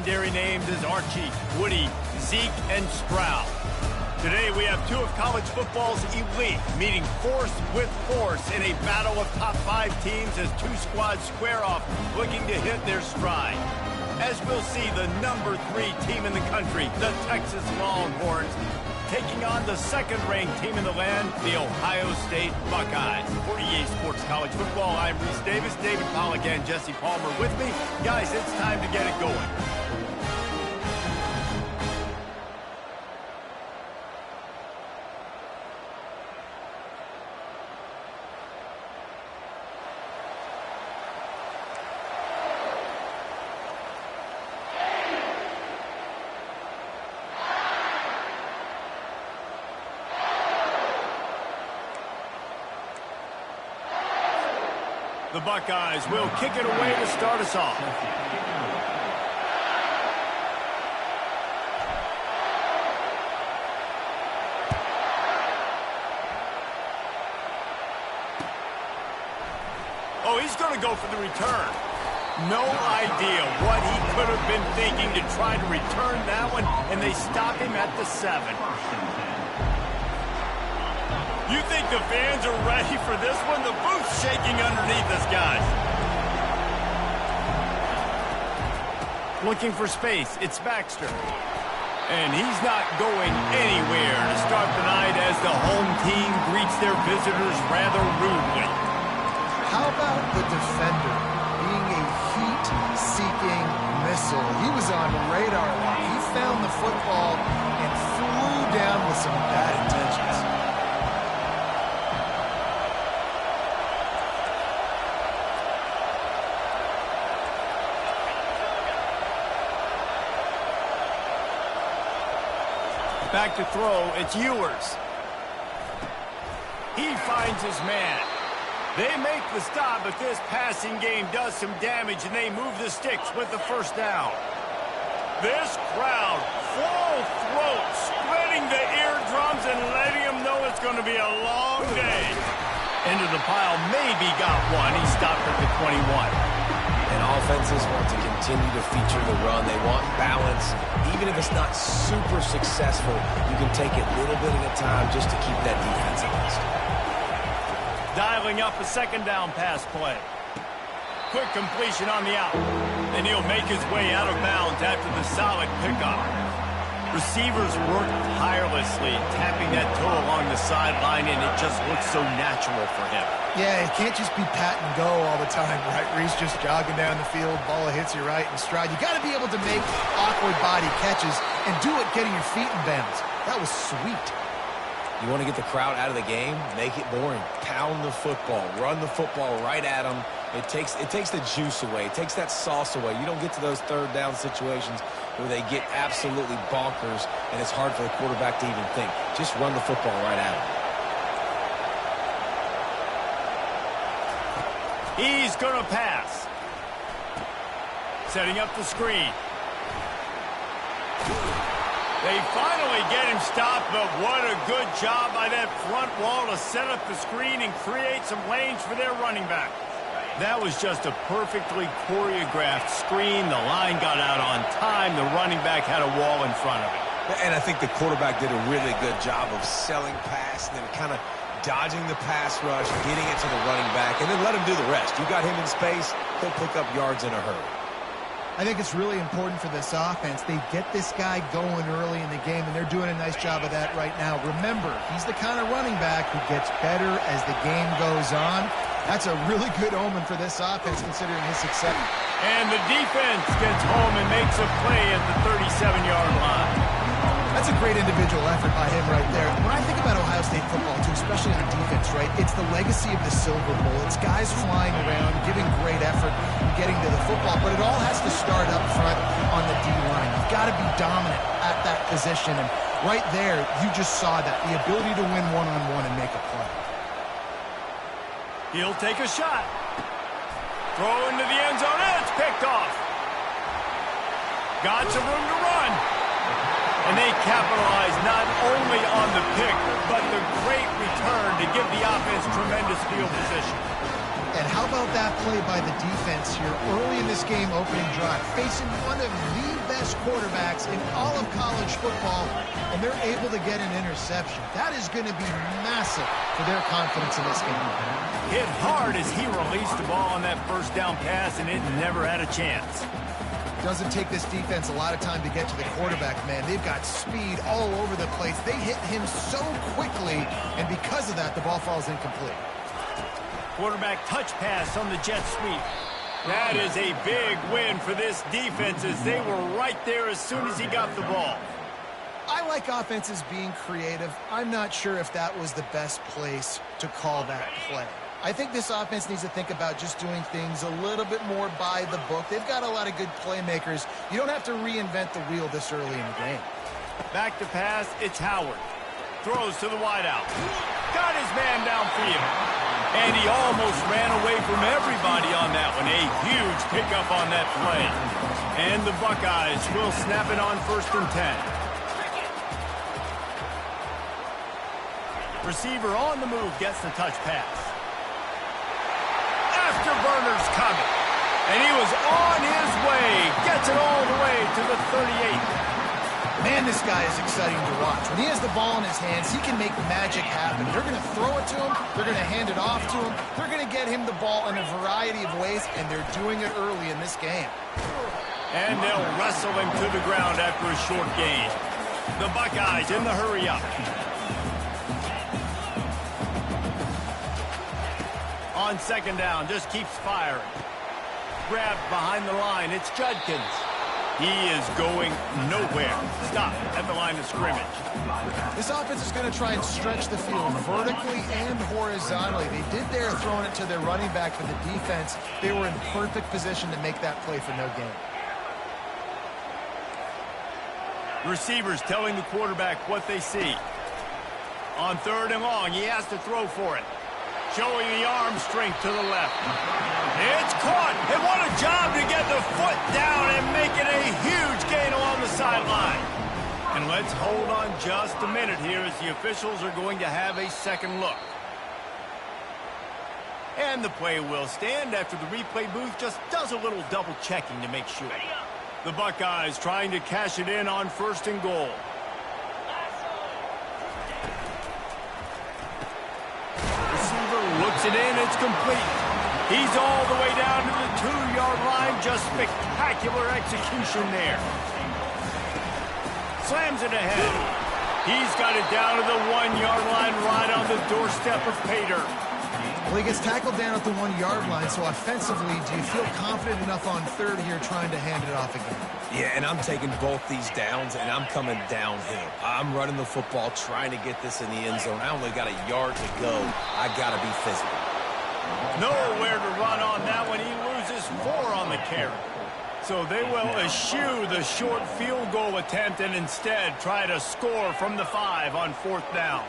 legendary names as Archie, Woody, Zeke, and Sprout. Today we have two of college football's elite meeting force with force in a battle of top 5 teams as two squads square off looking to hit their stride. As we'll see, the number 3 team in the country, the Texas Longhorns, taking on the second-ranked team in the land, the Ohio State Buckeyes. For EA Sports College Football, I'm Reese Davis, David Pollack, and Jesse Palmer with me. Guys, it's time to get it going. The Buckeyes will kick it away to start us off. Oh, he's going to go for the return. No idea what he could have been thinking to try to return that one, and they stop him at the 7. You think the fans are ready for this one? The booth's shaking underneath us, guys. Looking for space. It's Baxter. And he's not going anywhere to start the night as the home team greets their visitors rather rudely. How about the defender being a heat-seeking missile? He was on radar. He found the football and flew down with some bad intentions. Back to throw, it's Yeeeer. He finds his man. They make the stop, but this passing game does some damage, and they move the sticks with the first down. This crowd, full throat, spreading the eardrums and letting them know it's going to be a long day. Into the pile, maybe got one. He stopped at the 21. And offenses want to continue to feature the run. They want balance. Even if it's not super successful, you can take it little bit at a time just to keep that defense honest. Dialing up a second down pass play. Quick completion on the out. And he'll make his way out of bounds after the solid pickup. Receivers work tirelessly, tapping that toe along the sideline, and it just looks so natural for him. Yeah, it can't just be pat and go all the time, right? Reese just jogging down the field, ball hits you right in stride. You got to be able to make awkward body catches and do it getting your feet in bounds. That was sweet. You want to get the crowd out of the game? Make it boring. Pound the football. Run the football right at them. It takes the juice away. It takes that sauce away. You don't get to those third down situations where they get absolutely bonkers, and it's hard for the quarterback to even think. Just run the football right at them. He's going to pass. Setting up the screen. They finally get him stopped, but what a good job by that front wall to set up the screen and create some lanes for their running back. That was just a perfectly choreographed screen. The line got out on time. The running back had a wall in front of him. And I think the quarterback did a really good job of selling pass and then kind of dodging the pass rush, getting it to the running back, and then let him do the rest. You got him in space, he'll pick up yards in a hurry. I think it's really important for this offense. They get this guy going early in the game, and they're doing a nice job of that right now. Remember, he's the kind of running back who gets better as the game goes on. That's a really good omen for this offense, considering his success. And the defense gets home and makes a play at the 37-yard line. That's a great individual effort by him right there. When I think about Ohio State football, too, especially on defense, right, it's the legacy of the Silver Bowl. It's guys flying around, giving great effort, and getting to the football. But it all has to start up front on the D-line. You've got to be dominant at that position. And right there, you just saw that, the ability to win one-on-one and make a play. He'll take a shot. Throw into the end zone, and it's picked off. Got some room to run. And they capitalize not only on the pick, but the great return to give the offense tremendous field position. And how about that play by the defense here early in this game, opening drive, facing one of the best quarterbacks in all of college football, and they're able to get an interception. That is going to be massive for their confidence in this game. Hit hard as he released the ball on that first down pass, and it never had a chance. Doesn't take this defense a lot of time to get to the quarterback, man. They've got speed all over the place. They hit him so quickly, and because of that, the ball falls incomplete. Quarterback touch pass on the jet sweep. That is a big win for this defense as they were right there as soon as he got the ball. I like offenses being creative. I'm not sure if that was the best place to call that play. I think this offense needs to think about just doing things a little bit more by the book. They've got a lot of good playmakers. You don't have to reinvent the wheel this early in the game. Back to pass, it's Howard. Throws to the wideout. Got his man downfield. And he almost ran away from everybody on that one. A huge pickup on that play. And the Buckeyes will snap it on 1st and 10. Receiver on the move gets the touch pass. Afterburner's coming. And he was on his way. Gets it all the way to the 38. Man, this guy is exciting to watch. When he has the ball in his hands, he can make magic happen. They're going to throw it to him. They're going to hand it off to him. They're going to get him the ball in a variety of ways, and they're doing it early in this game. And they'll wrestle him to the ground after a short gain. The Buckeyes in the hurry-up. On 2nd down, just keeps firing. Grabbed behind the line, it's Judkins. He is going nowhere. Stop at the line of scrimmage. This offense is going to try and stretch the field vertically and horizontally. They did there throwing it to their running back for the defense. They were in perfect position to make that play for no gain. Receivers telling the quarterback what they see. On 3rd and long, he has to throw for it. Showing the arm strength to the left. It's caught, and what a job to get the foot down and make it a huge gain along the sideline. And let's hold on just a minute here as the officials are going to have a second look. And the play will stand after the replay booth just does a little double checking to make sure. The Buckeyes trying to cash it in on 1st and goal. Looks it in, it's complete. He's all the way down to the 2-yard line. Just spectacular execution there. Slams it ahead. He's got it down to the 1-yard line right on the doorstep of Pater. Well, he gets tackled down at the 1-yard line, so offensively, do you feel confident enough on 3rd here trying to hand it off again? Yeah, and I'm taking both these downs, and I'm coming downhill. I'm running the football, trying to get this in the end zone. I only got a yard to go. I got to be physical. Nowhere to run on that one. He loses 4 on the carry. So they will eschew the short field goal attempt and instead try to score from the 5 on 4th down.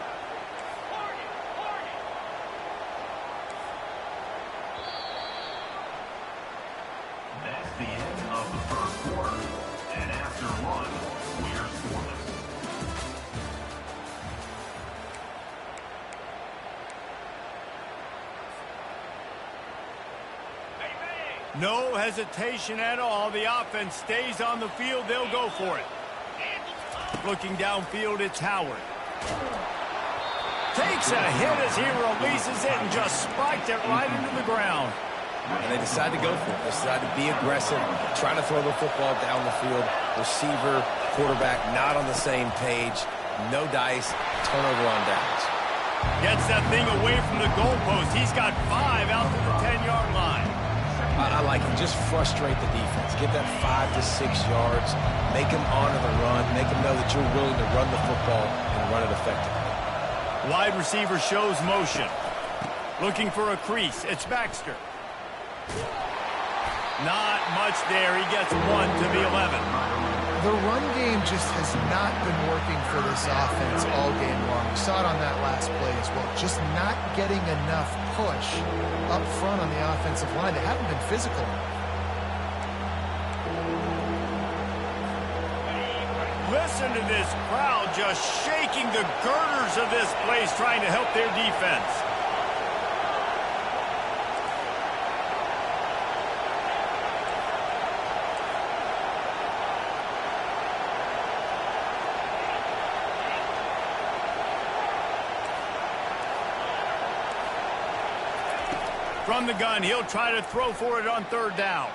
That's the end of the 1st quarter. And after 1, we're scoreless. No hesitation at all. The offense stays on the field. They'll go for it. Looking downfield, it's Howard. Takes a hit as he releases it and just spiked it right into the ground. And they decide to go for it. They decide to be aggressive, try to throw the football down the field. Receiver, quarterback, not on the same page. No dice, turnover on downs. Gets that thing away from the goalpost. He's got 5 out to the 10-yard line. I like it. Just frustrate the defense. Get that 5 to 6 yards. Make them honor the run. Make them know that you're willing to run the football and run it effectively. Wide receiver shows motion. Looking for a crease. It's Baxter. Not much there. He gets 1 to the 11. The run game just has not been working for this offense all game long. We saw it on that last play as well. Just not getting enough push up front on the offensive line. They haven't been physical. Listen to this crowd just shaking the girders of this place trying to help their defense. From the gun, he'll try to throw for it on third down.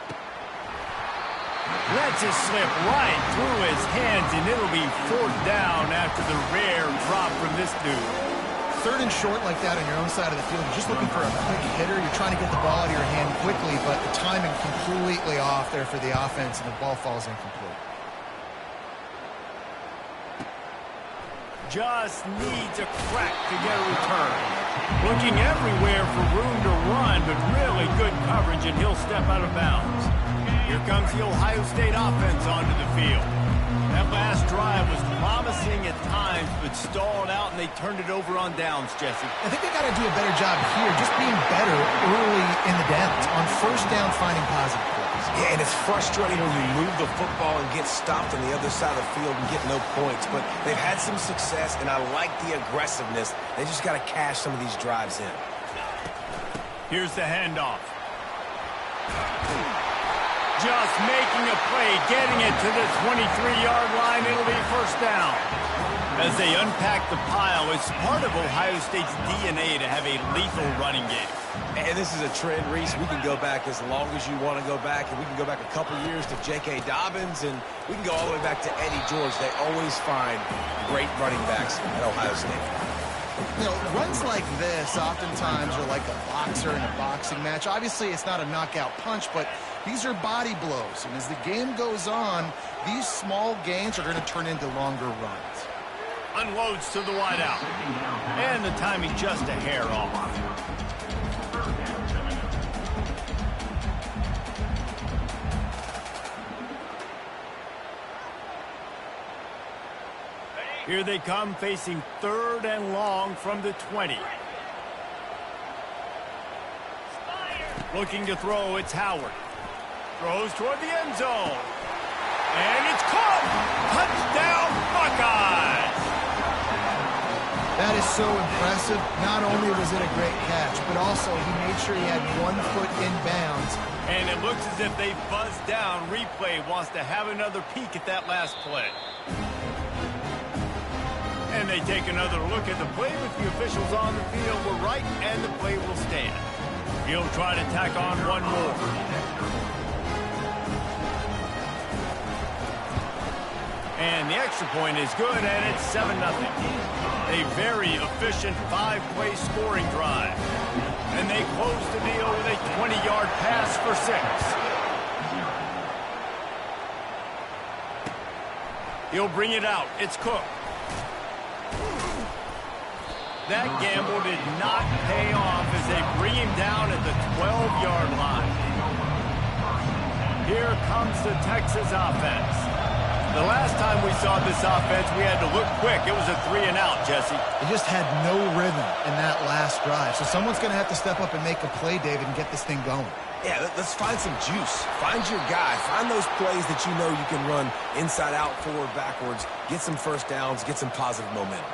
Lets it slip right through his hands, and it'll be fourth down after the rare drop from this dude. Third and short like that on your own side of the field, you're just looking for a quick hitter. You're trying to get the ball out of your hand quickly, but the timing completely off there for the offense, and the ball falls incomplete. Just needs a crack to get a return. Looking everywhere for room to run, but really good coverage, and he'll step out of bounds. Here comes the Ohio State offense onto the field. That last drive was promising at times, but stalled out, and they turned it over on downs, Jesse. I think they got to do a better job here, just being better early in the downs. On first down, finding positive plays. Yeah, and it's frustrating when you move the football and get stopped on the other side of the field and get no points. But they've had some success, and I like the aggressiveness. They just got to cash some of these drives in. Here's the handoff. Just making a play, getting it to the 23-yard line. It'll be first down. As they unpack the pile, it's part of Ohio State's DNA to have a lethal running game. And this is a trend, Reese. We can go back as long as you want to go back, and we can go back a couple years to J.K. Dobbins, and we can go all the way back to Eddie George. They always find great running backs at Ohio State. You know, runs like this oftentimes are like a boxer in a boxing match. Obviously, it's not a knockout punch, but these are body blows. And as the game goes on, these small gains are going to turn into longer runs. Unloads to the wideout. And the timing just a hair off. Here they come, facing third and long from the 20. Looking to throw, it's Howard. Throws toward the end zone. And it's caught! Touchdown, Buckeyes! That is so impressive. Not only was it a great catch, but also he made sure he had 1 foot in bounds. And it looks as if they buzzed down. Replay wants to have another peek at that last play. And they take another look at the play, but the officials on the field were right, and the play will stand. He'll try to tack on one more. And the extra point is good, and it's 7-0. A very efficient 5-play scoring drive. And they close the deal with a 20-yard pass for 6. He'll bring it out. It's Cook. That gamble did not pay off as they bring him down at the 12-yard line. Here comes the Texas offense. The last time we saw this offense, we had to look quick. It was a 3-and-out, Jesse. They just had no rhythm in that last drive. So someone's going to have to step up and make a play, David, and get this thing going. Yeah, let's find some juice. Find your guy. Find those plays that you know you can run inside out, forward, backwards. Get some first downs. Get some positive momentum.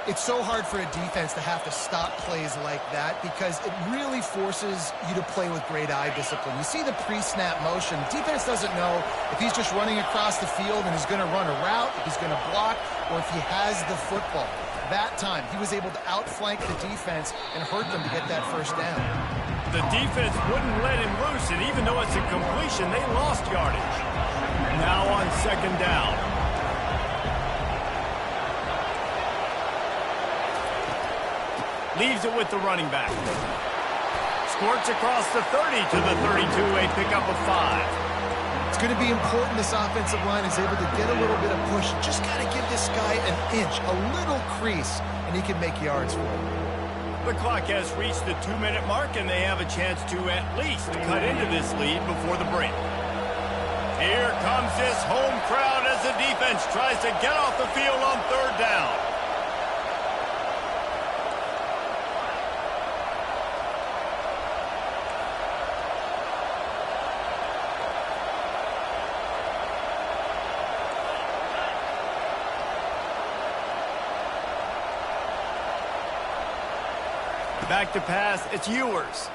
It's so hard for a defense to have to stop plays like that because it really forces you to play with great eye discipline. You see the pre-snap motion. Defense doesn't know if he's just running across the field and he's going to run a route, if he's going to block, or if he has the football. That time, he was able to outflank the defense and hurt them to get that first down. The defense wouldn't let him loose, and even though it's a completion, they lost yardage. Now on second down. Leaves it with the running back. Squirts across the 30 to the 32, a pickup of 5. It's going to be important this offensive line is able to get a little bit of push. Just got to give this guy an inch, a little crease, and he can make yards for it. The clock has reached the 2-minute mark, and they have a chance to at least cut into this lead before the break. Here comes this home crowd as the defense tries to get off the field on third down. Back to pass, it's Yeeeers.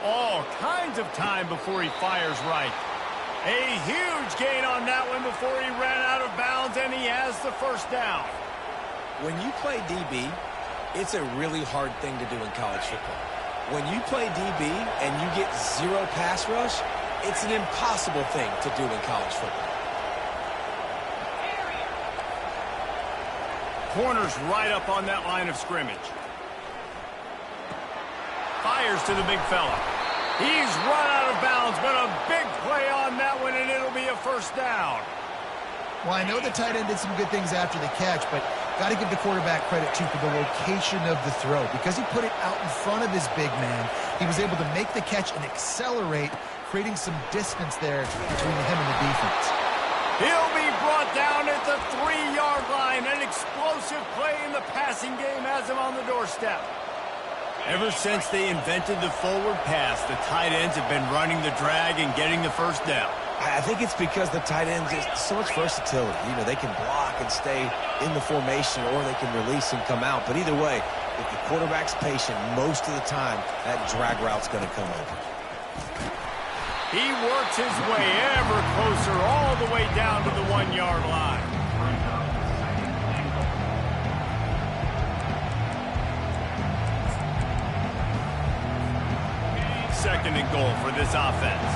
All kinds of time before he fires right. A huge gain on that one before he ran out of bounds, and he has the first down. When you play DB, it's a really hard thing to do in college football. When you play DB and you get zero pass rush, it's an impossible thing to do in college football. Corner's right up on that line of scrimmage. Fires to the big fella. He's run out of bounds, but a big play on that one, and it'll be a first down. Well, I know the tight end did some good things after the catch, but got to give the quarterback credit, too, for the location of the throw. Because he put it out in front of his big man, he was able to make the catch and accelerate, creating some distance there between him and the defense. He'll be brought down at the 3-yard line. An explosive play in the passing game has him on the doorstep. Ever since they invented the forward pass, the tight ends have been running the drag and getting the first down. I think it's because the tight ends is so much versatility. You know, they can block and stay in the formation, or they can release and come out. But either way, if the quarterback's patient, most of the time, that drag route's going to come open. He works his way ever closer all the way down to the 1-yard line. Second and goal for this offense.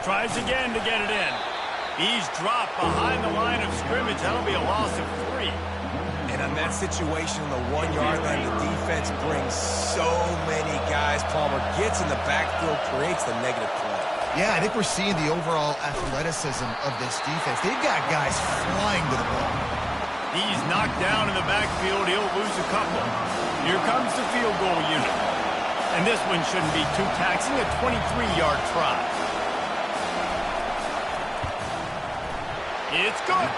Tries again to get it in. He's dropped behind the line of scrimmage. That'll be a loss of 3. And on that situation, on the 1-yard line, the defense brings so many guys. Palmer gets in the backfield, creates the negative play. Yeah, I think we're seeing the overall athleticism of this defense. They've got guys flying to the ball. He's knocked down in the backfield. He'll lose a couple. Here comes the field goal unit. And this one shouldn't be too taxing, a 23-yard try. It's good.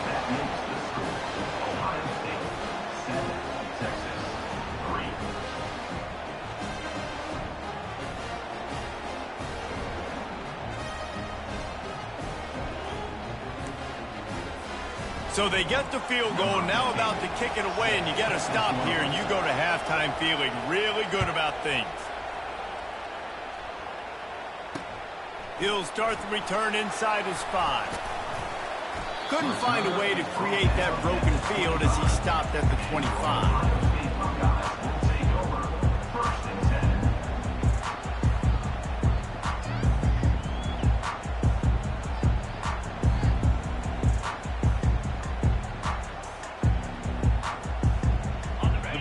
That makes the score Ohio State 7, Texas 3. So they get the field goal, now about to kick it away, and you get a stop here, and you go to halftime feeling really good about things. He'll start the return inside his 5. Couldn't find a way to create that broken field as he stopped at the 25.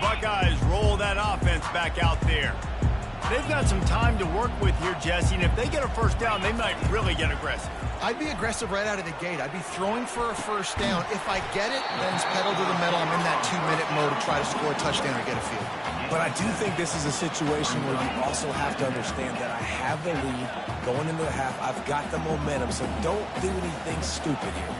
Buckeyes roll that offense back out there. They've got some time to work with here, Jesse, and if they get a first down, they might really get aggressive. I'd be aggressive right out of the gate. I'd be throwing for a first down. If I get it, then it's pedal to the metal. I'm in that 2-minute mode to try to score a touchdown or get a field. But I do think this is a situation where you also have to understand that I have the lead going into the half. I've got the momentum, so don't do anything stupid here.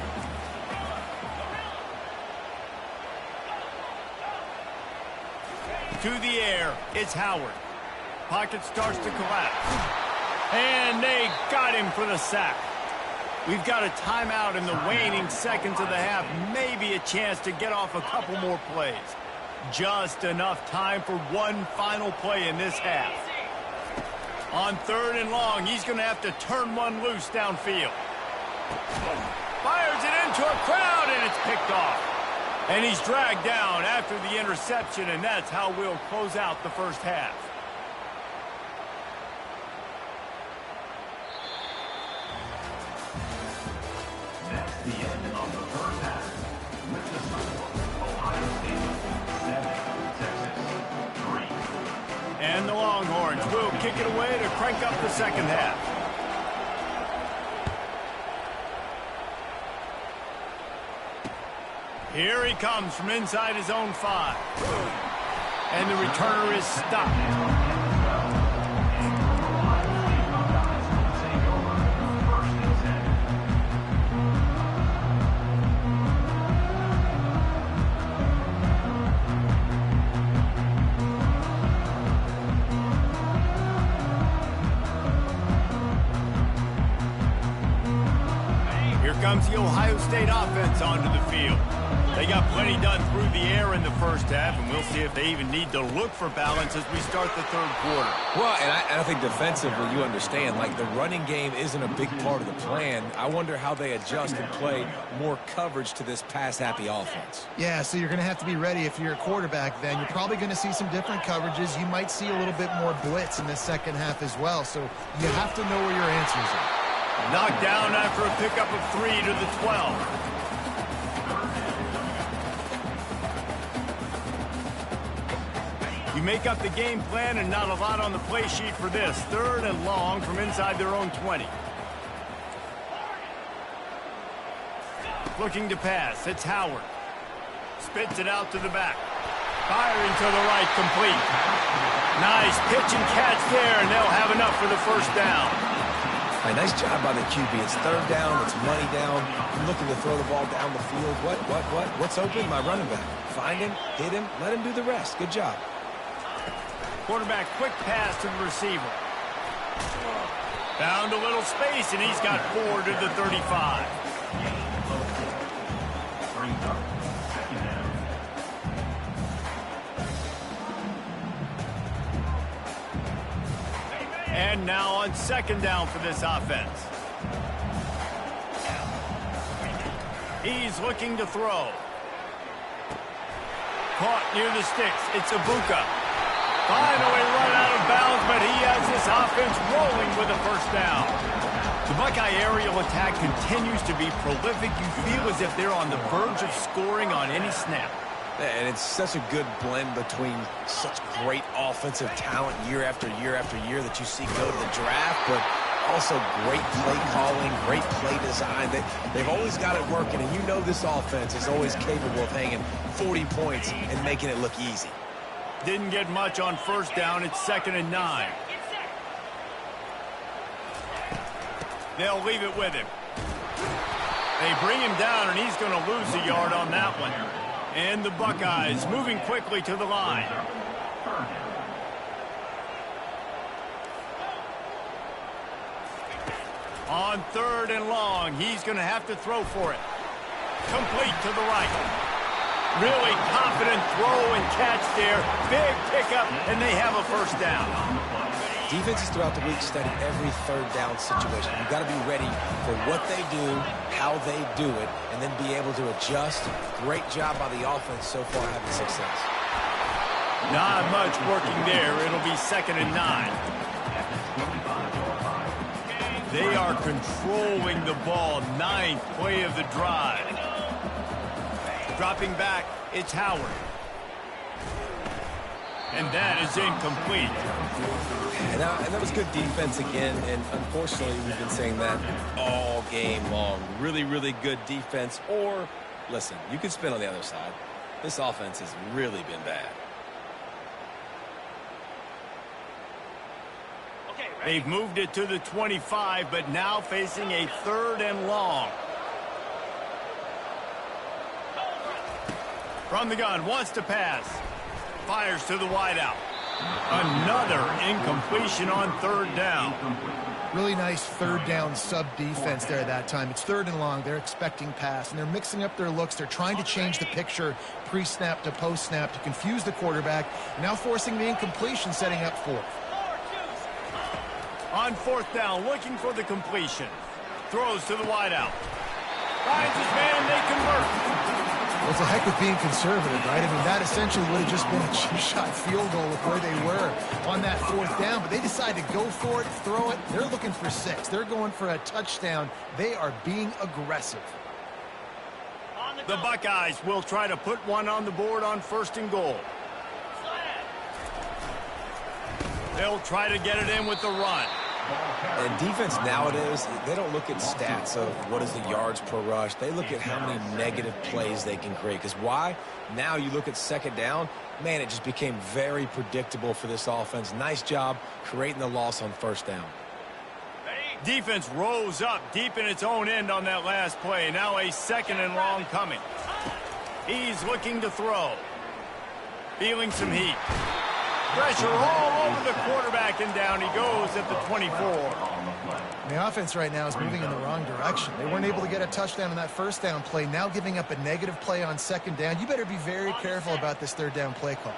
To the air, it's Howard. Pocket starts to collapse. And they got him for the sack. We've got a timeout in the waning seconds of the half. Maybe a chance to get off a couple more plays. Just enough time for one final play in this half. On 3rd and long, he's going to have to turn one loose downfield. Fires it into a crowd, and it's picked off. And he's dragged down after the interception, and that's how we'll close out the first half. That's the end of the first half. With the score, Ohio State 7, Texas 3. And the Longhorns will kick it away to crank up the second half. Here he comes from inside his own 5. And the returner is stopped. comes the Ohio State offense onto the field. They got plenty done through the air in the first half, and we'll see if they even need to look for balance as we start the third quarter. Well, and I think defensively, you understand, like the running game isn't a big part of the plan. I wonder how they adjust and play more coverage to this pass-happy offense. Yeah, so you're going to have to be ready if you're a quarterback then. You're probably going to see some different coverages. You might see a little bit more blitz in the second half as well, so you have to know where your answers are. Knocked down after a pickup of 3 to the 12. You make up the game plan and not a lot on the play sheet for this. 3rd and long from inside their own 20. Looking to pass. It's Howard. Spits it out to the back. Firing to the right, complete. Nice pitch and catch there, and they'll have enough for the first down. Right, nice job by the QB. It's 3rd down. It's money down. I'm looking to throw the ball down the field. What? What's open? My running back. Find him, hit him, let him do the rest. Good job. Quarterback quick pass to the receiver. Found a little space, and he's got 4 to the 35. And now on 2nd down for this offense. He's looking to throw. Caught near the sticks. It's Ibuka. Finally run out of bounds, but he has this offense rolling with a first down. The Buckeye aerial attack continues to be prolific. You feel as if they're on the verge of scoring on any snap. And it's such a good blend between such great offensive talent year after year after year that you see go to the draft, but also great play calling, great play design. They've always got it working, and you know this offense is always capable of hanging 40 points and making it look easy. Didn't get much on 1st down. It's 2nd and 9. They'll leave it with him. They bring him down, and he's going to lose a yard on that one. And the Buckeyes moving quickly to the line. On 3rd and long, he's going to have to throw for it. Complete to the right. Really confident throw and catch there. Big pickup, and they have a first down. Defenses throughout the week study every 3rd down situation. You've got to be ready for what they do, how they do it, and then be able to adjust. Great job by the offense so far having success. Not much working there. It'll be 2nd and 9. They are controlling the ball. 9th play of the drive. Dropping back, it's Howard. And that is incomplete. And that was good defense again, and unfortunately we've been saying that all game long. Really, really good defense. Or, listen, you can spin on the other side. This offense has really been bad. They've moved it to the 25, but now facing a 3rd and long. From the gun, wants to pass. Fires to the wideout. Another incompletion on 3rd down. Really nice 3rd down sub-defense there that time. It's 3rd and long. They're expecting pass, and they're mixing up their looks. They're trying to change the picture pre-snap to post-snap to confuse the quarterback. Now forcing the incompletion, setting up 4th. On 4th down, looking for the completion. Throws to the wideout. Finds his man, they convert. Well, it's a heck of being conservative, right? I mean, that essentially would have just been a cheap-shot field goal with where they were on that 4th down. But they decided to go for it, throw it. They're looking for 6. They're going for a touchdown. They are being aggressive. The Buckeyes will try to put one on the board on 1st and goal. They'll try to get it in with the run. And defense nowadays, they don't look at stats of what is the yards per rush. They look at how many negative plays they can create. Because why? Now you look at 2nd down, man, it just became very predictable for this offense. Nice job creating the loss on 1st down. Defense rose up deep in its own end on that last play. Now a 2nd and long coming. He's looking to throw. Feeling some heat. Pressure all over the quarterback, and down he goes at the 24. The offense right now is moving in the wrong direction. They weren't able to get a touchdown on that first down play. Now giving up a negative play on second down. You better be very careful about this third down play call.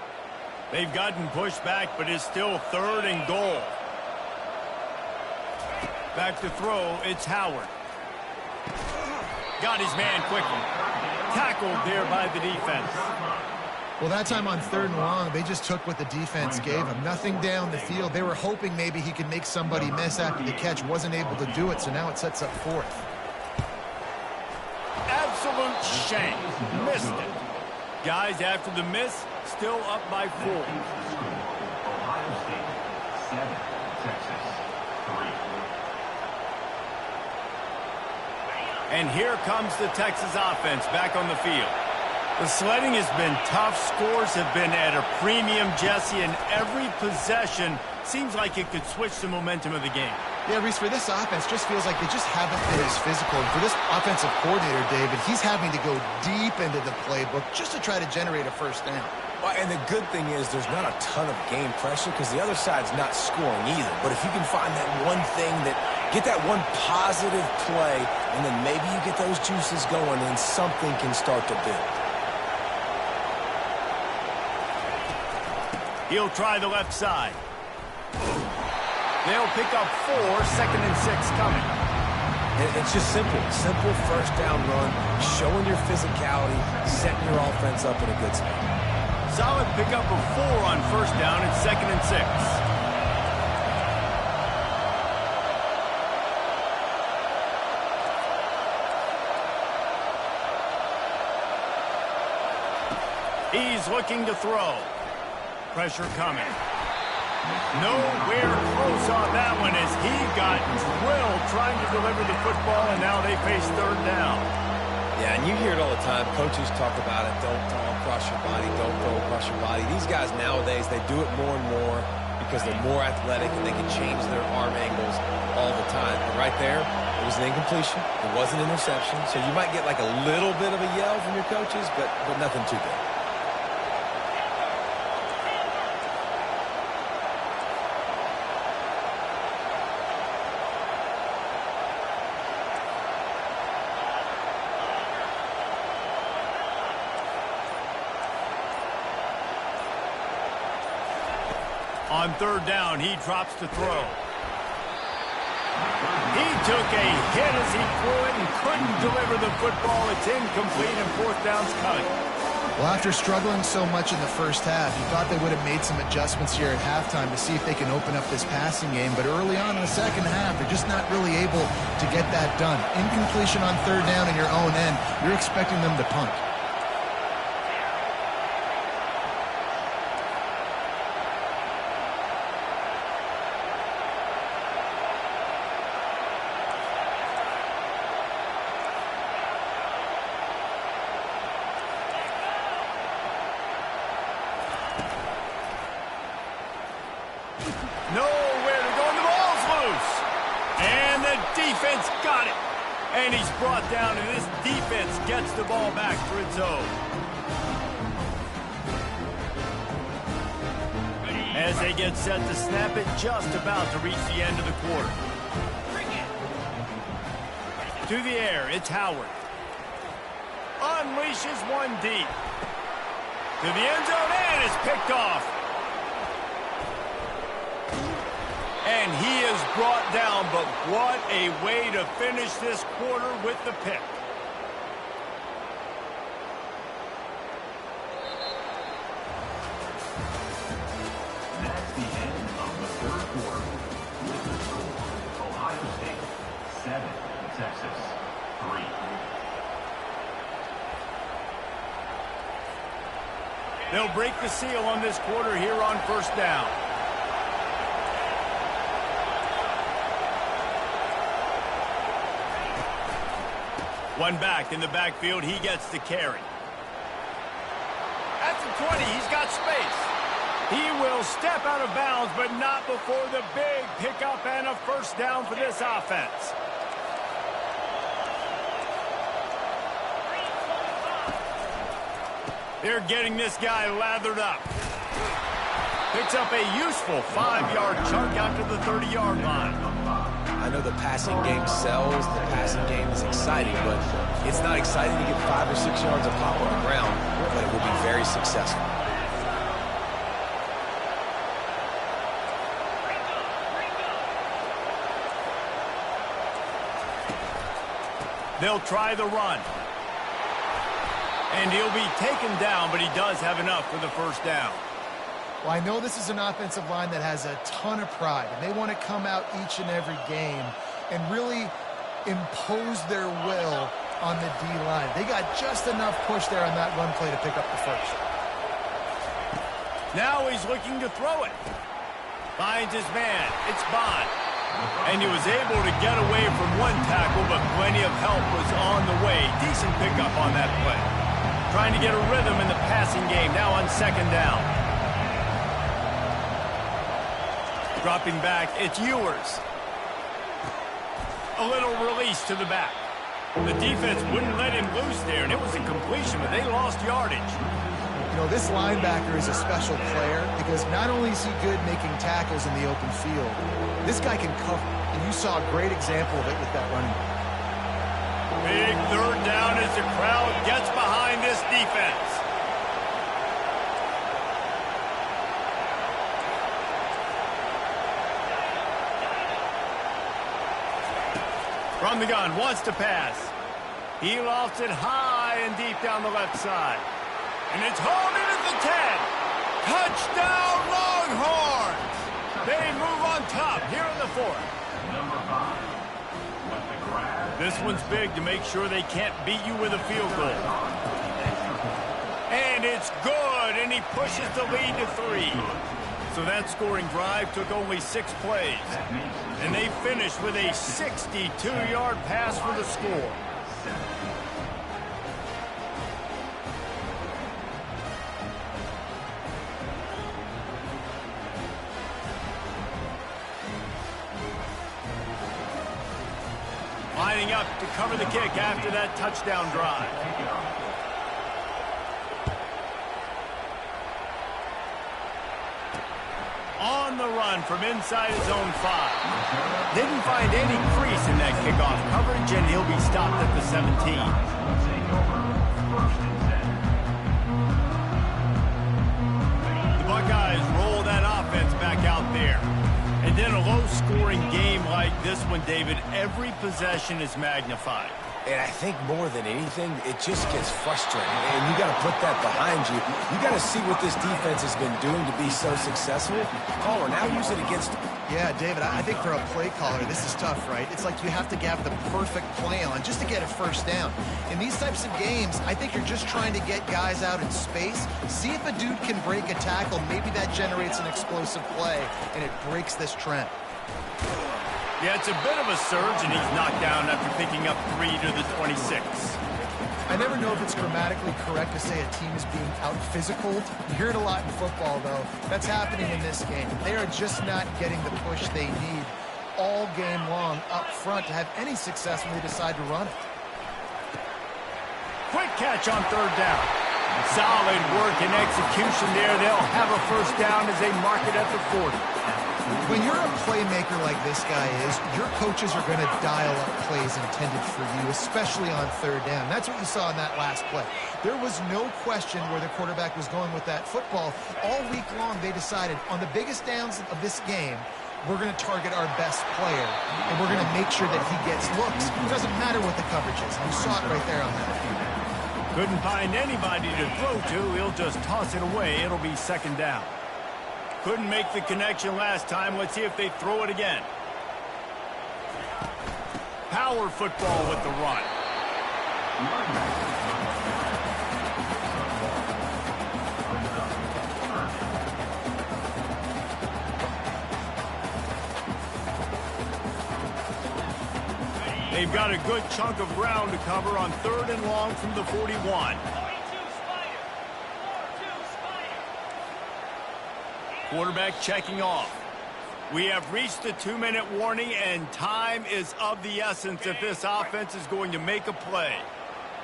They've gotten pushed back, but it's still 3rd and goal. Back to throw, it's Howard. Got his man quickly. Tackled there by the defense. Well, that time on 3rd and long, they just took what the defense gave him. Nothing down the field. They were hoping maybe he could make somebody miss after the catch. Wasn't able to do it, so now it sets up 4th. Absolute shame. Missed it. Guys, after the miss, still up by 4. Ohio State 7, Texas 3. And here comes the Texas offense back on the field. The sledding has been tough. Scores have been at a premium, Jesse, and every possession seems like it could switch the momentum of the game. Yeah, Reese, for this offense, just feels like they just haven't been as physical. And for this offensive coordinator, David, he's having to go deep into the playbook just to try to generate a first down. Well, and the good thing is there's not a ton of game pressure because the other side's not scoring either. But if you can find that one thing get that one positive play, and then maybe you get those juices going and something can start to build. He'll try the left side. They'll pick up 4, 2nd and 6 coming. And it's just simple first down run, showing your physicality, setting your offense up in a good spot. Solid pickup of 4 on first down and 2nd and 6. He's looking to throw. Pressure coming. Nowhere close on that one as he got drilled trying to deliver the football, and now they face 3rd down. Yeah, and you hear it all the time. Coaches talk about it. Don't throw across your body. Don't throw across your body. These guys nowadays, they do it more and more because they're more athletic and they can change their arm angles all the time. But right there, it was an incompletion. It was an interception. So you might get like a little bit of a yell from your coaches, but nothing too big. On 3rd down, he drops to throw. He took a hit as he threw it and couldn't deliver the football. It's incomplete, and 4th down's coming. Well, after struggling so much in the first half, you thought they would have made some adjustments here at halftime to see if they can open up this passing game. But early on in the second half, they're just not really able to get that done. Incompletion on 3rd down in your own end, you're expecting them to punt. Nowhere to go, and the ball's loose. And the defense got it. And he's brought down, and this defense gets the ball back for its own. As they get set to snap it, just about to reach the end of the quarter. To the air, it's Howard. Unleashes one deep. To the end zone, and is picked off. And he is brought down, but what a way to finish this quarter with the pick. That's the end of the 3rd quarter. With the score, Ohio State 7, Texas 3. They'll break the seal on this quarter here on first down. One back in the backfield, he gets the carry. At the 20, he's got space. He will step out of bounds, but not before the big pickup and a first down for this offense. They're getting this guy lathered up. Picks up a useful 5-yard chunk after the 30-yard line. I know the passing game sells, the passing game is exciting, but it's not exciting to get 5 or 6 yards of pop on the ground, but it will be very successful. They'll try the run. And he'll be taken down, but he does have enough for the first down. Well, I know this is an offensive line that has a ton of pride, and they want to come out each and every game and really impose their will on the D-line. They got just enough push there on that run play to pick up the first. Now he's looking to throw it. Finds his man. It's Bond. And he was able to get away from one tackle, but plenty of help was on the way. Decent pickup on that play. Trying to get a rhythm in the passing game, now on second down. Dropping back, it's Yeeeer. A little release to the back. The defense wouldn't let him loose there, and it was a completion, but they lost yardage. You know, this linebacker is a special player because not only is he good making tackles in the open field, this guy can cover, and you saw a great example of it with that running back. Big third down as the crowd gets behind this defense. From the gun, wants to pass. He lofts it high and deep down the left side. And it's home in at the 10. Touchdown, Longhorns! They move on top here in the 4th. This one's big to make sure they can't beat you with a field goal. And it's good, and he pushes the lead to 3. So that scoring drive took only 6 plays. And they finished with a 62-yard pass for the score. Lining up to cover the kick after that touchdown drive. On the run from inside his own 5. Didn't find any crease in that kickoff coverage, and he'll be stopped at the 17. The Buckeyes roll that offense back out there. And then a low-scoring game like this one, David, every possession is magnified. And I think more than anything, it just gets frustrating. And you got to put that behind you. You got to see what this defense has been doing to be so successful. Caller, now use it against them. Yeah, David, I think for a play caller, this is tough, right? It's like you have to have the perfect play on just to get a first down. In these types of games, I think you're just trying to get guys out in space, see if a dude can break a tackle. Maybe that generates an explosive play, and it breaks this trend. Yeah, it's a bit of a surge, and he's knocked down after picking up 3 to the 26. I never know if it's grammatically correct to say a team is being out-physicaled. You hear it a lot in football, though. That's happening in this game. They are just not getting the push they need all game long up front to have any success when they decide to run it. Quick catch on third down. Solid work and execution there. They'll have a first down as they mark it at the 40. When you're a playmaker like this guy is, your coaches are going to dial up plays intended for you, especially on third down. That's what you saw in that last play. There was no question where the quarterback was going with that football. All week long, they decided on the biggest downs of this game, we're going to target our best player, and we're going to make sure that he gets looks. It doesn't matter what the coverage is. You saw it right there on that. Couldn't find anybody to throw to. He'll just toss it away. It'll be second down. Couldn't make the connection last time. Let's see if they throw it again. Power football with the run. They've got a good chunk of ground to cover on third and long from the 41. Quarterback checking off. We have reached the 2-minute warning, and time is of the essence if this offense is going to make a play.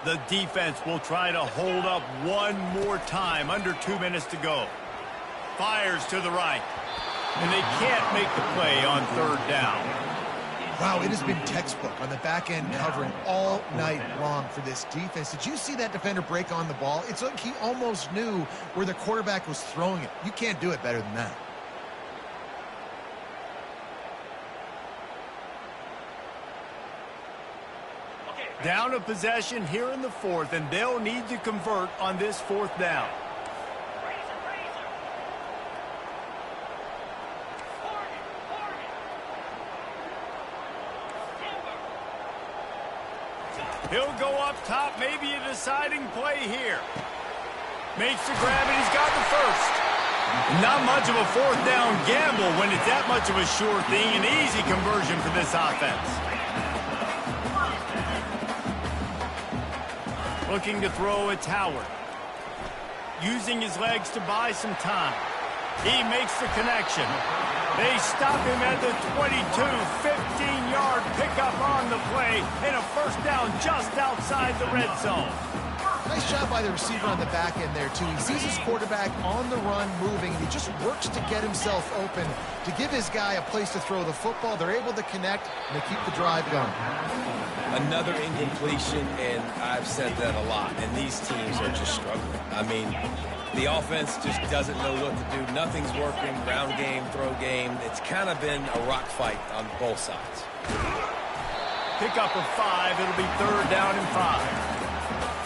The defense will try to hold up one more time, under 2 minutes to go. Fires to the right. And they can't make the play on third down. Wow, it has been textbook on the back end covering all night long for this defense. Did you see that defender break on the ball? It's like he almost knew where the quarterback was throwing it. You can't do it better than that. Down a possession here in the fourth, and they'll need to convert on this fourth down. He'll go up top, maybe a deciding play here. Makes the grab, and he's got the first. Not much of a fourth down gamble when it's that much of a sure thing, an easy conversion for this offense. Looking to throw, it's Howard. Using his legs to buy some time. He makes the connection. They stop him at the 22, 15-yard pickup on the play, and a first down just outside the red zone. Nice job by the receiver on the back end there, too. He sees his quarterback on the run moving, and he just works to get himself open to give his guy a place to throw the football. They're able to connect, and they keep the drive going. Another incompletion, and I've said that a lot, and these teams are just struggling. I mean, the offense just doesn't know what to do. Nothing's working. Ground game, throw game. It's kind of been a rock fight on both sides. Pick up of 5. It'll be third down and 5.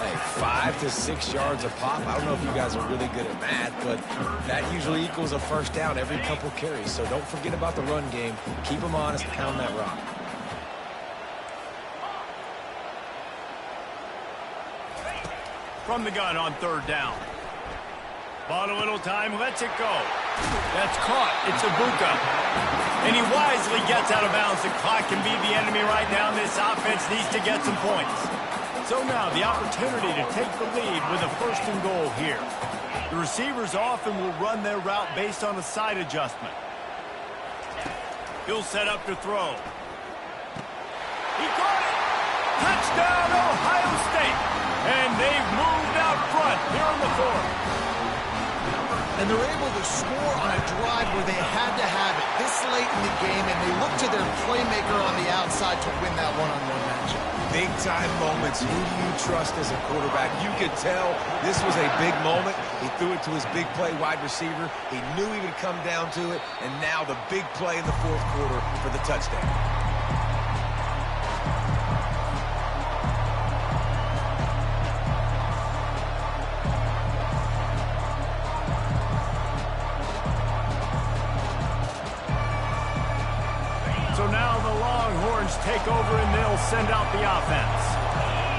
Hey, 5 to 6 yards a pop. I don't know if you guys are really good at math, but that usually equals a first down every couple carries. So don't forget about the run game. Keep them honest, pound that rock. From the gun on third down. Bought a little time, lets it go. That's caught. It's Ibuka. And he wisely gets out of bounds. The clock can be the enemy right now. This offense needs to get some points. So now the opportunity to take the lead with a first and goal here. The receivers often will run their route based on a side adjustment. He'll set up to throw. He caught it! Touchdown, Ohio State! And they've moved out front here on the fourth. And they're able to score on a drive where they had to have it this late in the game, and they look to their playmaker on the outside to win that one-on-one matchup. Big-time moments. Who do you trust as a quarterback? You could tell this was a big moment. He threw it to his big play wide receiver. He knew he would come down to it, and now the big play in the fourth quarter for the touchdown. So now the Longhorns take over and they'll send out the offense.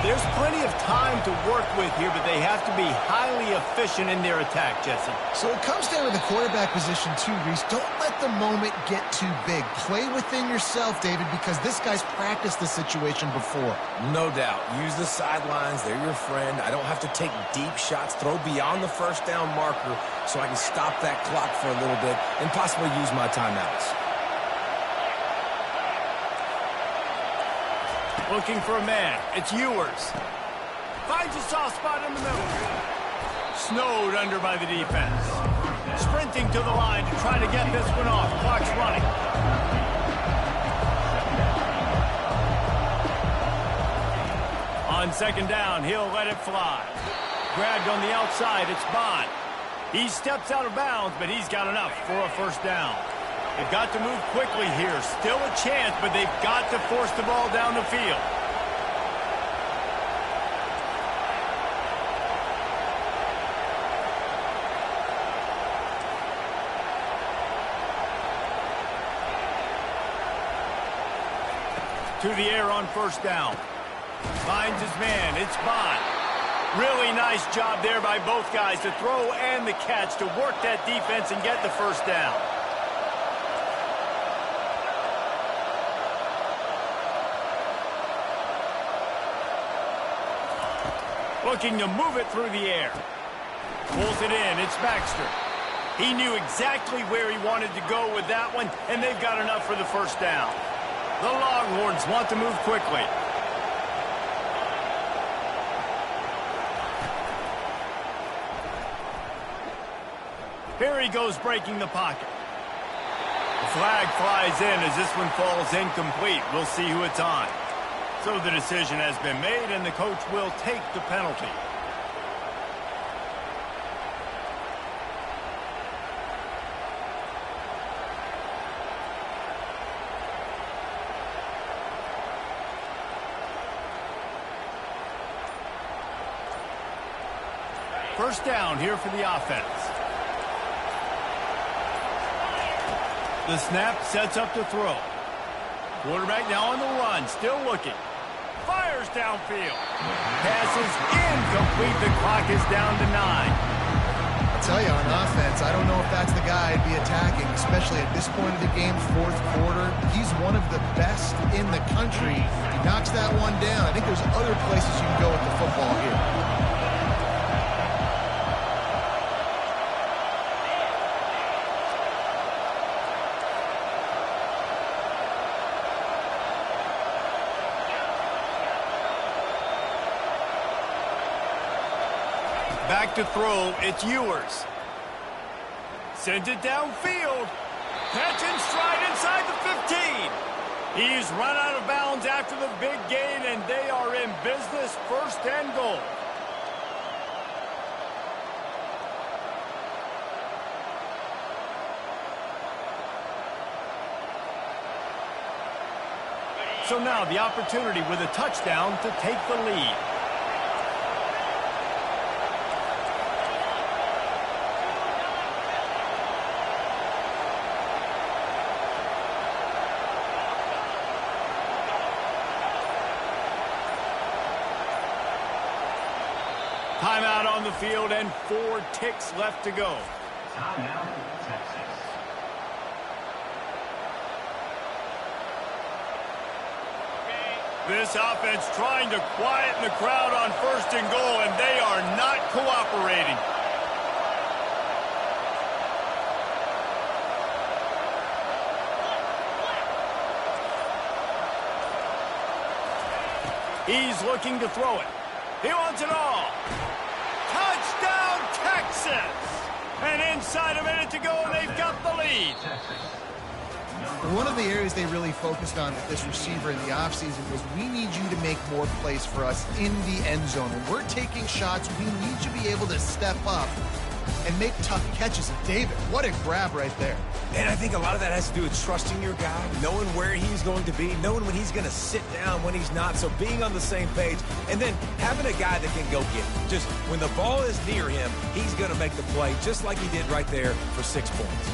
There's plenty of time to work with here, but they have to be highly efficient in their attack, Jesse. So it comes down to the quarterback position too, Reese. Don't let the moment get too big. Play within yourself, David, because this guy's practiced the situation before. No doubt. Use the sidelines. They're your friend. I don't have to take deep shots. Throw beyond the first down marker so I can stop that clock for a little bit and possibly use my timeouts. Looking for a man. It's Ewers. Finds a soft spot in the middle. Snowed under by the defense. Sprinting to the line to try to get this one off. Clock's running. On second down, he'll let it fly. Grabbed on the outside, it's Bond. He steps out of bounds, but he's got enough for a first down. They've got to move quickly here. Still a chance, but they've got to force the ball down the field. To the air on first down. Finds his man. It's Bond. Really nice job there by both guys to throw and the catch to work that defense and get the first down. Looking to move it through the air. Pulls it in. It's Baxter. He knew exactly where he wanted to go with that one, and they've got enough for the first down. The Longhorns want to move quickly. Here he goes breaking the pocket. The flag flies in as this one falls incomplete. We'll see who it's on. So the decision has been made, and the coach will take the penalty. First down here for the offense. The snap sets up to throw. Quarterback now on the run, still looking. Fires downfield. Pass is incomplete. The clock is down to 9. I'll tell you, on offense, I don't know if that's the guy I'd be attacking, especially at this point of the game, fourth quarter. He's one of the best in the country. He knocks that one down. I think there's other places you can go with the football here. Back to throw, it's Yeeeer. Sends it downfield. Catch and stride inside the 15. He's run out of bounds after the big gain, and they are in business, first and goal. So now the opportunity with a touchdown to take the lead. Timeout on the field and 4 ticks left to go. Timeout, Texas. This offense trying to quieten the crowd on first and goal, and they are not cooperating. He's looking to throw it. He wants it all. Touchdown, Texas! And inside a minute to go, and they've got the lead. One of the areas they really focused on with this receiver in the offseason was, we need you to make more plays for us in the end zone. And we're taking shots. We need you to be able to step up and make tough catches. And David, what a grab right there. And I think a lot of that has to do with trusting your guy, knowing where he's going to be, knowing when he's going to sit down, when he's not. So being on the same page, and then having a guy that can go get it. Just when the ball is near him, he's going to make the play, just like he did right there for 6 points.